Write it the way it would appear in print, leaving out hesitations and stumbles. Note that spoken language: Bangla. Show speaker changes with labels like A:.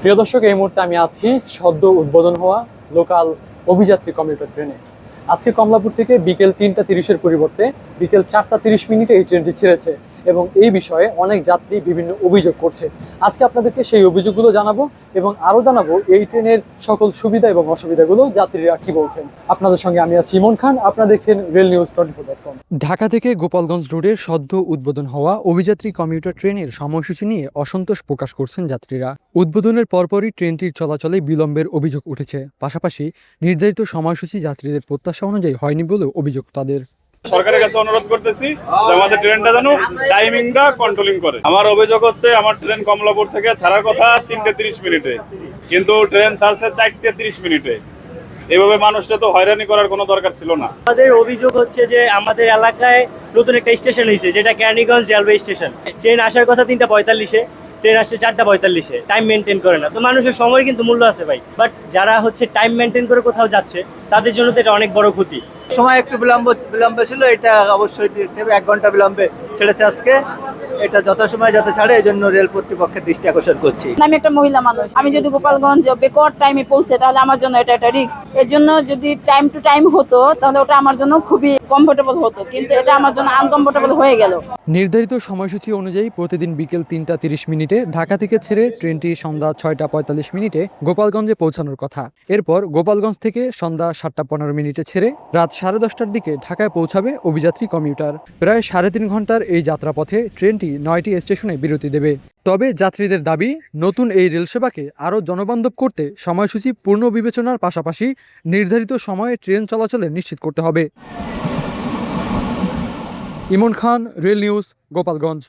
A: প্রিয় দর্শক, এই মুহূর্তে আমি আছি সদ্য উদ্বোধন হওয়া লোকাল অভিযাত্রী কমিউটার ট্রেনে। আজকে কমলাপুর থেকে বিকেল 3টা 30-এর পরিবর্তে বিকেল 4টা 30 মিনিটে এই ট্রেনটি ছেড়েছে এবং এই বিষয়ে অনেক যাত্রী বিভিন্ন অভিযোগ করছে। আজকে আপনাদেরকে সেই অভিযোগগুলো জানাবো এবং আরও জানাবো এই ট্রেনের সকল সুবিধা এবং অসুবিধাগুলো যাত্রীরা কি বলছেন। আপনাদের সঙ্গে আমি আছি ইমন খান, আপনারা দেখছেন রেলনিউজ24.com। ঢাকা থেকে গোপালগঞ্জ রোডের সদ্য উদ্বোধন হওয়া অভিযাত্রী কমিউটার ট্রেনের সময়সূচি নিয়ে অসন্তোষ প্রকাশ করছেন যাত্রীরা। উদ্বোধনের পরপরই ট্রেনটির চলাচলে বিলম্বের অভিযোগ উঠেছে। পাশাপাশি নির্ধারিত সময়সূচি যাত্রীদের প্রত্যাশা অনুযায়ী হয়নি বলেও অভিযোগ তাদের।
B: সরকারের কাছে অনুরোধ করতেছি যে আমাদের ট্রেনটা যেন টাইমিংটা কন্ট্রোলিং করে। আমার অভিযোগ হচ্ছে, আমার ট্রেন কমলাপুর থেকে ছাড়ার কথা 3টা 30 মিনিটে, কিন্তু ট্রেন ছাড়ছে 4টা 30 মিনিটে। এইভাবে মানুষটা তো হয়রানি করার কোনো দরকার ছিল না।
C: আমাদের অভিযোগ হচ্ছে যে আমাদের এলাকায় নতুন একটা স্টেশন হয়েছে, যেটা কেরানীগঞ্জ রেলওয়ে স্টেশন। ট্রেন আসার কথা 3টা 45-এ, ট্রেন আসছে 4টা 45-এ। টাইম মেনটেন করে না। তো মানুষের সময় কিন্তু মূল্য আছে ভাই, বাট যারা হচ্ছে টাইম মেনটেন করে কোথাও যাচ্ছে তাদের জন্য তো এটা অনেক বড় ক্ষতি।
D: সময় একটু বিলম্ব ছিল, এটা অবশ্যই দেখতে হবে। 1 ঘন্টা বিলম্বে ছেড়েছে আজকে। এটা যথাসময়ে যাতে ছাড়ে, এই জন্য রেল কর্তৃপক্ষের দৃষ্টি আকর্ষণ করছি।
E: আমি একটা মহিলা মানুষ, আমি যদি গোপালগঞ্জ বেকওয়ার্ড টাইমে পৌঁছে তাহলে আমার জন্য এটা একটা রিস্ক। এর জন্য যদি টাইম টু টাইম হতো তাহলে ওটা আমার জন্য খুবই কমফোর্টেবল হতো, কিন্তু এটা আমার জন্য আনকমফোর্টেবল হয়ে গেল।
A: নির্ধারিত সময়সূচি অনুযায়ী প্রতিদিন বিকেল 3টা 30 মিনিটে ঢাকা থেকে ছেড়ে ট্রেনটি সন্ধ্যা 6টা 45 মিনিটে গোপালগঞ্জে পৌঁছানোর কথা। এরপর গোপালগঞ্জ থেকে সন্ধ্যা 7টা 15 মিনিটে ছেড়ে রাত 10:30টার দিকে ঢাকায় পৌঁছাবে অভিযাত্রী কমিউটার। প্রায় 3.5 ঘন্টার এই যাত্রাপথে ট্রেনটি 9টি স্টেশনে বিরতি দেবে। তবে যাত্রীদের দাবি, নতুন এই রেল সেবাকে আরও জনবান্ধব করতে সময়সূচি পূর্ণ বিবেচনার পাশাপাশি নির্ধারিত সময়ে ট্রেন চলাচলে নিশ্চিত করতে হবে। ইমন খান, রেল নিউজ, গোপালগঞ্জ।